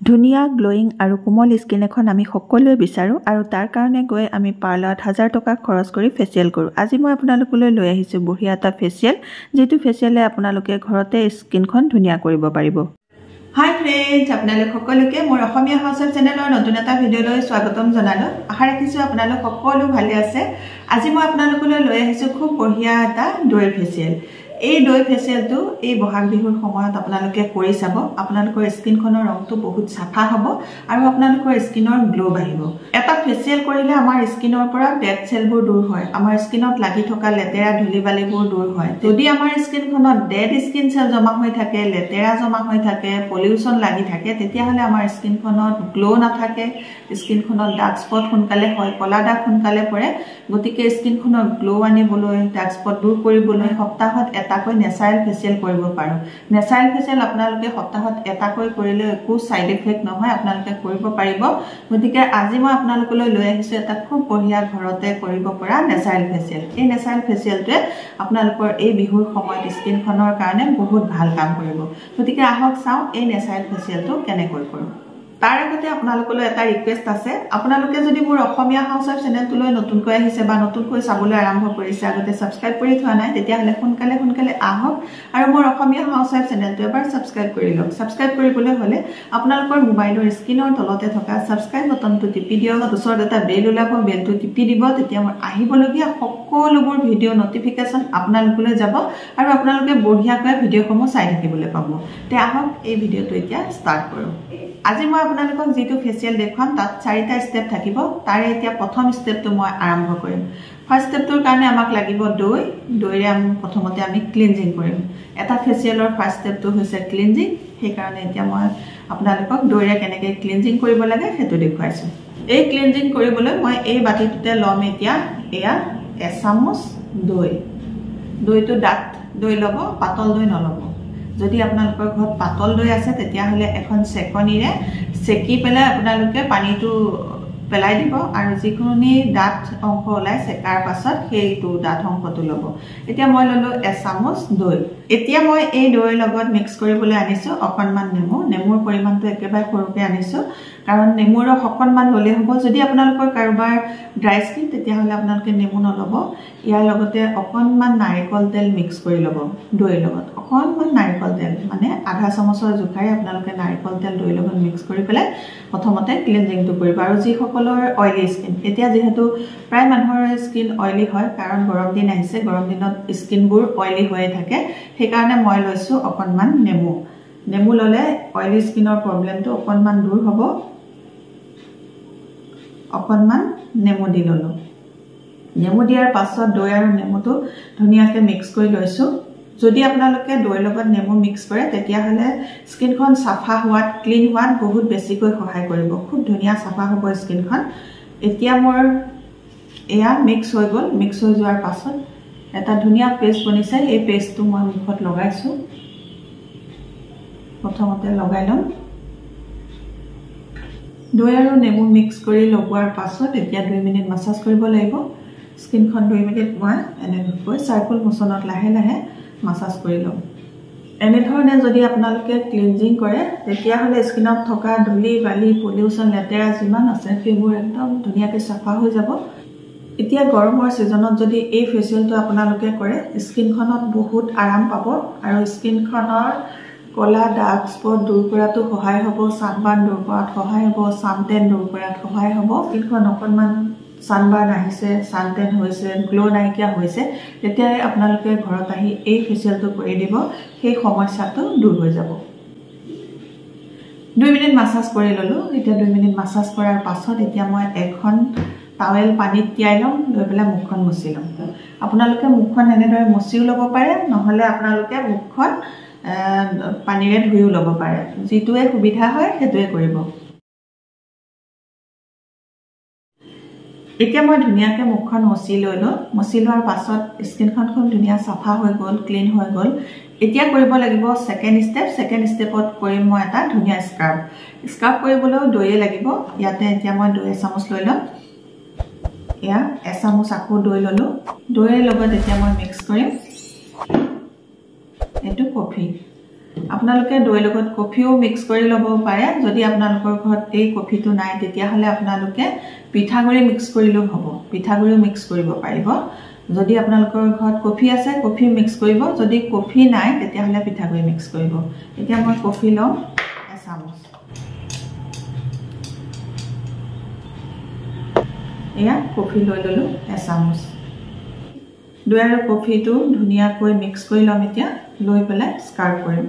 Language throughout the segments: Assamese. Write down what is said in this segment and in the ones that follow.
ধুনীয়া গ্লোয়িং আৰু কোমল স্কিন এখন আমি সকলোৱে বিচাৰোঁ আৰু তাৰ কাৰণে গৈ আমি পাৰ্লাৰত 1000 টকা খৰচ কৰি ফেচিয়েল কৰোঁ। আজি মই আপোনালোকলৈ লৈ আহিছোঁ বঢ়িয়া এটা ফেচিয়েল, যিটো ফেচিয়েলে আপোনালোকে ঘৰতে স্কিনখন ধুনীয়া কৰিব পাৰিব। হাই ফ্ৰেণ্ডছ, আপোনালোক সকলোকে মোৰ অসমীয়া হাউচৰ চেনেলৰ নতুন এটা ভিডিঅ'লৈ স্বাগতম জনালোঁ। আশা ৰাখিছোঁ আপোনালোক সকলো ভালে আছে। আজি মই আপোনালোকলৈ লৈ আহিছোঁ খুব বঢ়িয়া এটা দৈ ফেচিয়েল। এই দৈ ফেচিয়েলটো এই বহাগ বিহুৰ সময়ত আপোনালোকে কৰি চাব। আপোনালোকৰ স্কিনখনৰ ৰংটো বহুত চাফা হ'ব আৰু আপোনালোকৰ স্কিনৰ গ্লো বাঢ়িব। এটা ফেচিয়েল কৰিলে আমাৰ স্কিনৰ পৰা ডেড চেলবোৰ দূৰ হয়, আমাৰ স্কিনত লাগি থকা লেতেৰা ধূলি বালিবোৰ দূৰ হয়। যদি আমাৰ স্কিনখনত ডেড স্কিন চেল জমা হৈ থাকে, লেতেৰা জমা হৈ থাকে, পলিউশ্যন লাগি থাকে, তেতিয়াহ'লে আমাৰ স্কিনখনত গ্লো নাথাকে, স্কিনখনত ডাৰ্ক স্পট সোনকালে হয়, কলা দাগ সোনকালে পৰে। গতিকে স্কিনখনৰ গ্লো আনিবলৈ, ডাৰ্ক স্পট দূৰ কৰিবলৈ সপ্তাহত এটাকৈ নেচাৰেল ফেচিয়েল কৰিব পাৰোঁ। নেচাৰেল ফেচিয়েল আপোনালোকে সপ্তাহত এটাকৈ কৰিলে একো ছাইড ইফেক্ট নহয়, আপোনালোকে কৰিব পাৰিব। গতিকে আজি মই আপোনালোকলৈ লৈ আহিছোঁ এটা খুব বঢ়িয়া ঘৰতে কৰিব পৰা নেচাৰেল ফেচিয়েল। এই নেচাৰেল ফেচিয়েলটোৱে আপোনালোকৰ এই বিহুৰ সময়ত স্কিনখনৰ কাৰণে বহুত ভাল কাম কৰিব। গতিকে আহক চাওঁ এই নেচাৰেল ফেচিয়েলটো কেনেকৈ কৰোঁ। তাৰ আগতে আপোনালোকলৈ এটা ৰিকুৱেষ্ট আছে, আপোনালোকে যদি মোৰ অসমীয়া হাউচৰ চেনেলটোলৈ নতুনকৈ আহিছে বা নতুনকৈ চাবলৈ আৰম্ভ কৰিছে, আগতে ছাবস্ক্ৰাইব কৰি থোৱা নাই, তেতিয়াহ'লে সোনকালে আহক আৰু মোৰ অসমীয়া হাউচৰ চেনেলটো এবাৰ ছাবস্ক্ৰাইব কৰি লওক। ছাবস্ক্ৰাইব কৰিবলৈ হ'লে আপোনালোকৰ মোবাইলৰ স্ক্ৰীনৰ তলতে থকা ছাবস্ক্ৰাইব বটনটো টিপি দিয়ক। ওচৰত এটা বেল ওলাব, বেলটো টিপি দিব, তেতিয়া মোৰ আহিবলগীয়া সকলোবোৰ ভিডিঅ' নটিফিকেশ্যন আপোনালোকলৈ যাব আৰু আপোনালোকে বঢ়িয়াকৈ ভিডিঅ'সমূহ চাই থাকিবলৈ পাব। তে আহক এই ভিডিঅ'টো এতিয়া ষ্টাৰ্ট কৰোঁ। আজি মই আপোনালোকক যিটো ফেচিয়েল দেখুৱাম তাত 4টা ষ্টেপ থাকিব। তাৰে এতিয়া প্ৰথম ষ্টেপটো মই আৰম্ভ কৰিম। ফাৰ্ষ্ট ষ্টেপটোৰ কাৰণে আমাক লাগিব দৈ। দৈৰে প্ৰথমতে আমি ক্লিনজিং কৰিম। এটা ফেচিয়েলৰ ফাৰ্ষ্ট ষ্টেপটো হৈছে ক্লিনজিং, সেইকাৰণে এতিয়া মই আপোনালোকক দৈৰে কেনেকৈ ক্লিনজিং কৰিব লাগে সেইটো দেখুৱাইছোঁ। এই ক্লিনজিং কৰিবলৈ মই এই বাতিটোতে ল'ম এতিয়া এয়া 1 চামুচ দৈ। দৈটো ডাঠ দৈ ল'ব, পাতল দৈ নল'ব। যদি আপোনালোকৰ ঘৰত পাতল দৈ আছে তেতিয়াহ'লে এখন চেকনিৰে চেকি পেলাই আপোনালোকে পানীটো পেলাই দিব আৰু যিকোনো ডাঠ অংশ ওলাই চেকাৰ পাছত সেইটো ডাঠ অংশটো ল'ব। এতিয়া মই ল'লোঁ 1 চামুচ দৈ। এতিয়া মই এই দৈৰ লগত মিক্স কৰিবলৈ আনিছোঁ অকণমান নেমু। নেমুৰ পৰিমাণটো একেবাৰে সৰুকৈ আনিছোঁ, কাৰণ নেমুৰ ৰস অকণমান ল'লেই হ'ব। যদি আপোনালোকৰ কাৰোবাৰ ড্ৰাই স্কিন তেতিয়াহ'লে আপোনালোকে নেমু নল'ব। ইয়াৰ লগতে অকণমান নাৰিকল তেল মিক্স কৰি ল'ব দৈৰ লগত। অকণমান নাৰিকল তেল মানে আধা চামুচৰ জোখাৰে আপোনালোকে নাৰিকল তেল দৈৰ লগত মিক্স কৰি পেলাই প্ৰথমতে ক্লিনজিংটো কৰিব। আৰু যিসকলৰ অইলি স্কিন, এতিয়া যিহেতু প্ৰায় মানুহৰ স্কিন অইলি হয়, কাৰণ গৰম দিন আহিছে, গৰম দিনত স্কিনবোৰ অইলি হৈয়ে থাকে, সেইকাৰণে মই লৈছোঁ অকণমান নেমু। নেমু ল'লে অইলি স্কিনৰ প্ৰব্লেমটো অকণমান দূৰ হ'ব। অকণমান নেমু দি ল'লোঁ। নেমু দিয়াৰ পাছত দৈ আৰু নেমুটো ধুনীয়াকৈ মিক্স কৰি লৈছোঁ। যদি আপোনালোকে দৈৰ লগত নেমু মিক্স কৰে তেতিয়াহ'লে স্কিনখন চাফা হোৱাত, ক্লিন হোৱাত বহুত বেছিকৈ সহায় কৰিব। খুব ধুনীয়া চাফা হ'ব স্কিনখন। এতিয়া মোৰ এয়া মিক্স হৈ গ'ল। মিক্স হৈ যোৱাৰ পাছত এটা ধুনীয়া পেষ্ট বনিছে। এই পেষ্টটো মই মুখত লগাইছোঁ। প্ৰথমতে লগাই ল'ম। দৈ আৰু নেমু মিক্স কৰি লগোৱাৰ পাছত এতিয়া 2 মিনিট মাছাজ কৰিব লাগিব। স্কিনখন 2 মিনিট মই এনেকৈ চাৰ্কুল মোচনত লাহে লাহে মাছাজ কৰি ল'ম। এনেধৰণে যদি আপোনালোকে ক্লিনজিং কৰে তেতিয়াহ'লে স্কিনত থকা ধূলি বালি, পলিউশ্যন, লেতেৰা যিমান আছে সেইবোৰ একদম ধুনীয়াকৈ চাফা হৈ যাব। এতিয়া গৰমৰ ছিজনত যদি এই ফেচিয়েলটো আপোনালোকে কৰে স্কিনখনত বহুত আৰাম পাব আৰু স্কিনখনৰ কলা ডাৰ্ক স্পট দূৰ কৰাতো সহায় হ'ব, ছানবাৰ্ণ দূৰ কৰাত সহায় হ'ব, ছানটেন দূৰ কৰাত সহায় হ'ব। স্কিনখন অকণমান ছানবাৰ্ণ আহিছে, ছানটেন হৈছে, গ্লো নাইকিয়া হৈছে, তেতিয়াই আপোনালোকে ঘৰত আহি এই ফেচিয়েলটো কৰি দিব, সেই সমস্যাটো দূৰ হৈ যাব। 2 মিনিট মাছাজ কৰি ল'লোঁ। এতিয়া 2 মিনিট মাছাজ কৰাৰ পাছত এতিয়া মই এখন টাৱেল পানীত তিয়াই ল'ম, লৈ পেলাই মুখখন মুচি ল'ম। আপোনালোকে মুখখন এনেদৰে মুচিও ল'ব পাৰে, নহ'লে আপোনালোকে মুখখন পানীৰে ধুইও ল'ব পাৰে। যিটোৱে সুবিধা হয় সেইটোৱে কৰিব। এতিয়া মই ধুনীয়াকৈ মুখখন মুচি ল'লোঁ। মুচি লোৱাৰ পাছত স্কিনখন খুব ধুনীয়া চাফা হৈ গ'ল, ক্লিন হৈ গ'ল। এতিয়া কৰিব লাগিব ছেকেণ্ড ষ্টেপ। ছেকেণ্ড ষ্টেপত কৰিম মই এটা ধুনীয়া স্ক্ৰাব। স্ক্ৰাব কৰিবলৈও দৈয়ে লাগিব। ইয়াতে এতিয়া মই 2 চামুচ লৈ ল'ম। এয়া 1 চামুচ আকৌ দৈ ল'লোঁ। দৈৰ লগত এতিয়া মই মিক্স কৰিম এইটো কফি। আপোনালোকে দৈ লগত কফিও মিক্স কৰি ল'ব পাৰে যদি আপোনালোকৰ ঘৰত এই কফিটো নাই তেতিয়াহ'লে আপোনালোকে পিঠাগুড়ি মিক্স কৰিলেও হ'ব পিঠাগুড়িও মিক্স কৰিব পাৰিব যদি আপোনালোকৰ ঘৰত কফি আছে কফি মিক্স কৰিব যদি কফি নাই তেতিয়াহ'লে পিঠাগুড়ি মিক্স কৰিব এতিয়া মই কফি লম এচামুচ এয়া কফি লৈ ললো এচামুচ দৈ আৰু কফিটো ধুনীয়াকৈ মিক্স কৰি লম এতিয়া লৈ পেলাই স্কাৰ্প কৰিম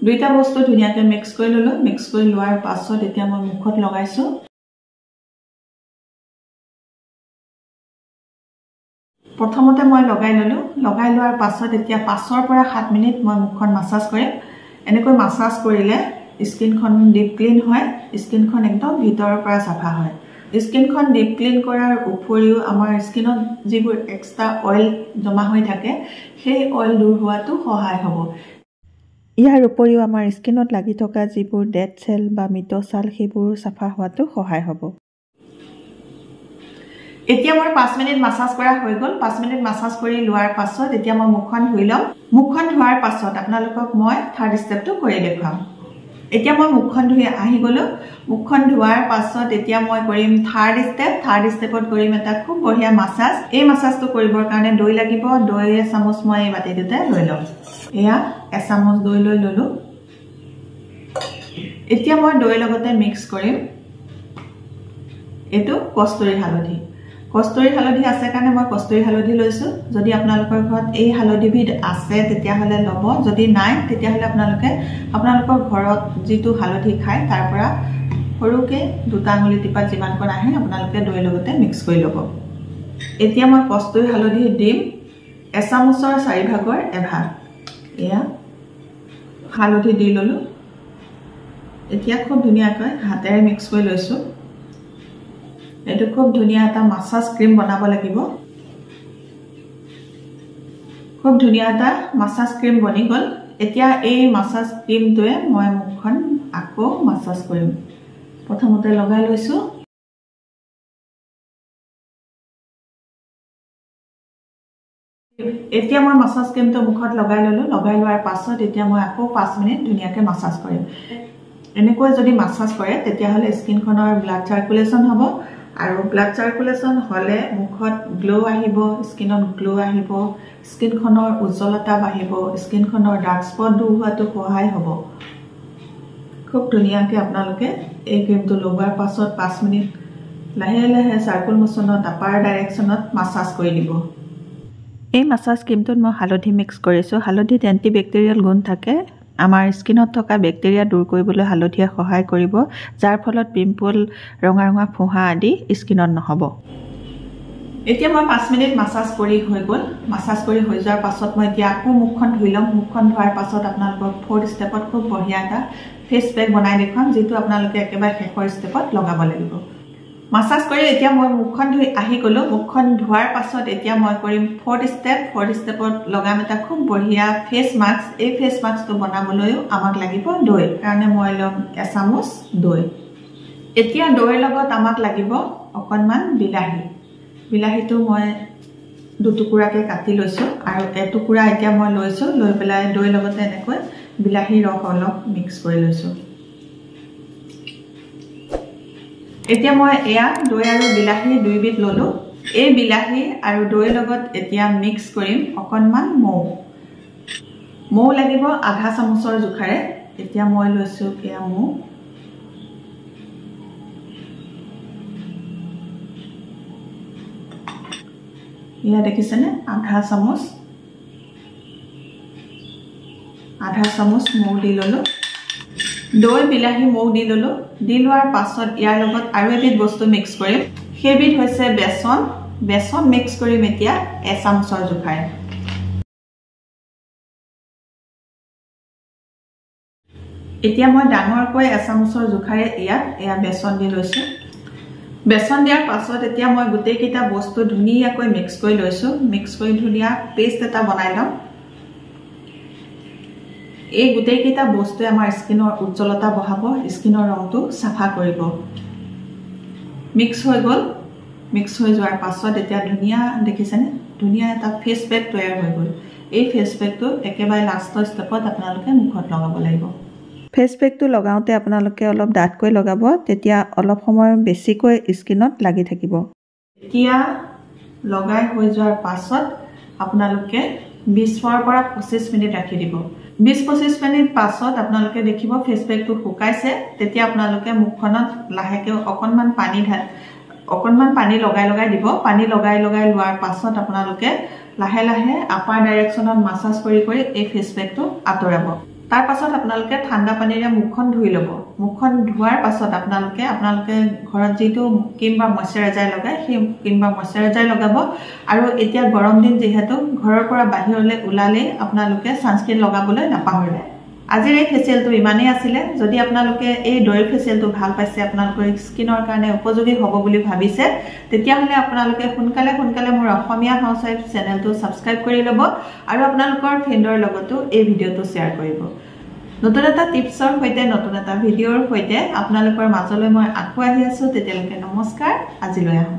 দুইটা বস্তু ধুনীয়াকৈ মিক্স কৰি ললো মিক্স কৰি লোৱাৰ পাছত এতিয়া মই মুখত লগাইছো প্ৰথমতে মই লগাই ললো লগাই লোৱাৰ পাছত এতিয়া 5 পৰা 7 মিনিট মই মুখখন মাসাজ কৰিম এনেকৈ মাসাজ কৰিলে স্কিনখন ডিপ ক্লিন হয় স্কিনখন একদম ভিতৰৰ পৰা সাফা হয় স্কিনখন ডিপ ক্লিন কৰাৰ উপৰিও আমাৰ স্কিনত যিবোৰ এক্সট্ৰা অইল জমা হৈ থাকে সেই অইল দূৰ হোৱাটো সহায় হ'ব ইয়াৰ উপৰিও আমাৰ স্কিনত লাগি থকা যিবোৰ ডেড সেল বা মৃত ছাল সেইবোৰ সাফা হোৱাটো সহায় হ'ব এতিয়া মই 5 মিনিট মাসাজ কৰা হৈ গ'ল 5 মিনিট মাসাজ কৰি লোৱাৰ পাছত এতিয়া মই মুখখন ধুই লম মুখখন ধোৱাৰ পাছত আপোনালোকক মই থাৰ্ড ষ্টেপটো কৰি দেখাম এতিয়া মই মুখখন ধুই আহি গলো মুখখন ধোৱাৰ পাছত এতিয়া মই কৰিম থাৰ্ড ষ্টেপত কৰিম এটা খুব বঢ়িয়া মাসাজ এই মাসাজটো কৰিবৰ কাৰণে দৈ লাগিব দৈ চামুচ মই এই বাটিতে লৈ লম এয়া এচামুচ দৈ লৈ ললো এতিয়া মই দৈ লগতে মিক্স কৰিম এটো কস্তুৰী হালধি আছে কাৰণে মই কস্তুৰী হালধি লৈছো যদি আপোনালোকৰ ঘৰত এই হালধিবিধ আছে তেতিয়াহলে লব যদি নাই তেতিয়াহলে আপোনালোকৰ ঘৰত যিটো হালধি খায় তাৰ পৰা সৰুকে দুটা আঙুলি টিপা যিমানকণ আহে আপোনালোকে দৈ লগতে মিক্স কৰি ল'ব এতিয়া মই কস্তুৰী হালধি দিম এচামুচৰ 4 ভাগৰ এভাগ এয়া হালধি দি ললো এতিয়া খুব ধুনীয়াকৈ হাতেৰে মিক্স কৰি লৈছো এটো খুব ধুনিয়া এটা মাসাজ ক্ৰীম বনাব লাগিব খুব ধুনিয়া এটা মাসাজ ক্ৰীম বনি গল এতিয়া এই মাসাজ ক্ৰীমটোৱে মই মুখখন আকৌ মাসাজ কৰিম প্ৰথমতে লগাই লৈছো এতিয়া মই মাসাজ ক্ৰীমটো মুখত লগাই ললো লগাই লোৱাৰ পাছত এতিয়া মই আকৌ 5 মিনিট ধুনিয়াকৈ মাসাজ কৰিম এনেকৈ যদি মাসাজ কৰে তেতিয়াহলে স্কিনখনৰ ব্লাড সাৰ্কুলেশন হ'ব আৰু ব্লাড সাৰ্কুলেশন হলে মুখত গ্লো আহিব স্কিনত গ্লো আহিব স্কিনখনৰ উজ্জ্বলতা বাঢ়িব স্কিনখনৰ ডাৰ্ক স্পট দূৰ হোৱাটো সহায় হ'ব খুব ধুনীয়াকৈ আপোনালোকে এই ক্ৰীমটো লগোৱাৰ পাছত 5 মিনিট লাহে লাহে সাৰ্কুল মোচনত আপাৰ ডাইৰেকচনত মাসাজ কৰি দিব এই মাসাজ ক্ৰীমটোত মই হালধি মিক্স কৰিছো হালধিত এন্টিবেক্টেৰিয়েল গুণ থাকে আমাৰ স্কিনত থকা বেক্টেৰিয়া দূৰ কৰিবলৈ হালধিয়ে সহায় কৰিব যাৰ ফলত পিম্পল ৰঙা ৰঙা ফুহা আদি স্কিনত নহব এতিয়া মই 5 মিনিট মাসাজ কৰি হৈ গ'ল মাসাজ কৰি হৈ যোৱাৰ পাছত মই এতিয়া আকৌ মুখখন ধুই লম মুখখন ধোৱাৰ পাছত আপোনালোকক 4th ষ্টেপত খুব বঢ়িয়া এটা ফেস পেক বনাই দেখুৱাম যেটো আপোনালোকে একেবাৰে শেষৰ ষ্টেপত লগাব লাগিব মাসাজ কৰি এতিয়া মই মুখখন ধুই আহি গলো মুখখন ধোৱাৰ পাছত এতিয়া মই কৰিম 4th ষ্টেপত লগাম এটা খুব বঢ়িয়া ফেস মাস্ক এই ফেস মাস্কটো বনাবলৈ আমাক লাগিব দৈ কাৰণে মই লম এচামুচ দৈ এতিয়া দৈৰ লগত আমাক লাগিব অকনমান বিলাহীটো মই দুটুকুৰাকে কাটি লৈছো আৰু এটুকুৰা এতিয়া মই লৈছো লৈ পেলাই দৈৰ লগতে এনেকৈ বিলাহীৰ ৰস অলপ মিক্স কৰি লৈছো এতিয়া মই এয়া দৈ আৰু বিলাহী দুইবিধ ললো এই বিলাহী আৰু দৈৰ লগত এতিয়া মিক্স কৰিম অকনমান মৌ লাগিব আধা চামুচৰ জোখাৰে এতিয়া মই লৈছো এয়া মৌ ইয়া দেখিছেনে আধা চামুচ মৌ দি ললো দৈ বিলাহী মৌ দি ললো দি লোৱাৰ পাছত ইয়াৰ লগত আৰু এবিধ বস্তু মিক্স কৰিম সেইবিধ হৈছে বেসন মিক্স কৰিম এতিয়া এচামুচৰ জোখাৰে এতিয়া মই ডাঙৰকৈ এচামুচৰ জোখাৰে এয়া বেসন দি লৈছো বেসন দিয়াৰ পাছত এতিয়া মই গুটেই কিটা বস্তু ধুনীয়াকৈ মিক্স কৰি লৈছো মিক্স কৰি ধুনীয়া পেষ্ট এটা বনাই লম এই গুটেই কিটা বস্তুৱে আমাৰ স্কিনৰ উজ্জ্বলতা বঢ়াব স্কিনৰ ৰংটো সাফা কৰিব মিক্স হৈ যোৱাৰ পাছত এতিয়া ধুনীয়া দেখিছেনে ধুনীয়া এটা ফেস পেক তৈয়াৰ হৈ গ'ল এই ফেচ পেকটো একেবাৰে লাষ্টৰ ষ্টেপত আপোনালোকে মুখত লগাব লাগিব ফেচ পেকটো লগাওঁতে আপোনালোকে অলপ ডাঠকৈ লগাব তেতিয়া অলপ সময় বেছিকৈ স্কিনত লাগি থাকিব এতিয়া লগাই হৈ যোৱাৰ পাছত আপোনালোকে 20 পৰা 25 মিনিট ৰাখি দিব 20-25 মিনিট পাছত আপোনালোকে দেখিব ফেচ পেকটো শুকাইছে তেতিয়া আপোনালোকে মুখখনত লাহেকৈ অকণমান পানী লগাই দিব পানী লগাই লোৱাৰ পাছত আপোনালোকে লাহে লাহে আপাৰ ডাইৰেকশ্যনত মাসাজ কৰি এই ফেচ পেকটো আঁতৰাব তাৰ পাছত আপোনালোকে ঠাণ্ডা পানীৰে মুখখন ধুই ল'ব মুখখন ধোৱাৰ পাছত আপোনালোকে ঘৰত যেটো ক্ৰীম বা ময়শ্চাৰাইজাৰ লগায় সেই ক্ৰীম বা ময়শ্চাৰাইজাৰ লগাব আৰু এতিয়া গৰম দিন যেহেতু ঘৰৰ পৰা বাহিৰলৈ ওলালে আপোনালোকে সানস্ক্ৰীন লগাবলৈ নাপাহৰিব আজিৰ এই ফেচিয়েলটো ইমানেই আছিলে যদি আপোনালোকে এই ডয়েল ফেচিয়েলটো ভাল পাইছে আপোনালোকৰ স্কিনৰ কাৰণে উপযোগী হ'ব বুলি ভাবিছে তেতিয়া হলে আপোনালোকে সোনকালে মোৰ অসমীয়া হাউচৱাইফ চেনেলটো সাবস্ক্ৰাইব কৰি ল'ব আৰু আপোনালোকৰ ফ্ৰেণ্ডৰ লগতো এই ভিডিঅটো শ্বেয়াৰ কৰিব নতুন এটা টিপছৰ সৈতে নতুন এটা ভিডিঅ'ৰ সৈতে আপোনালোকৰ মাজলৈ মই আকৌ আহি আছো তেতিয়ালৈকে নমস্কাৰ আজিলৈ আহোঁ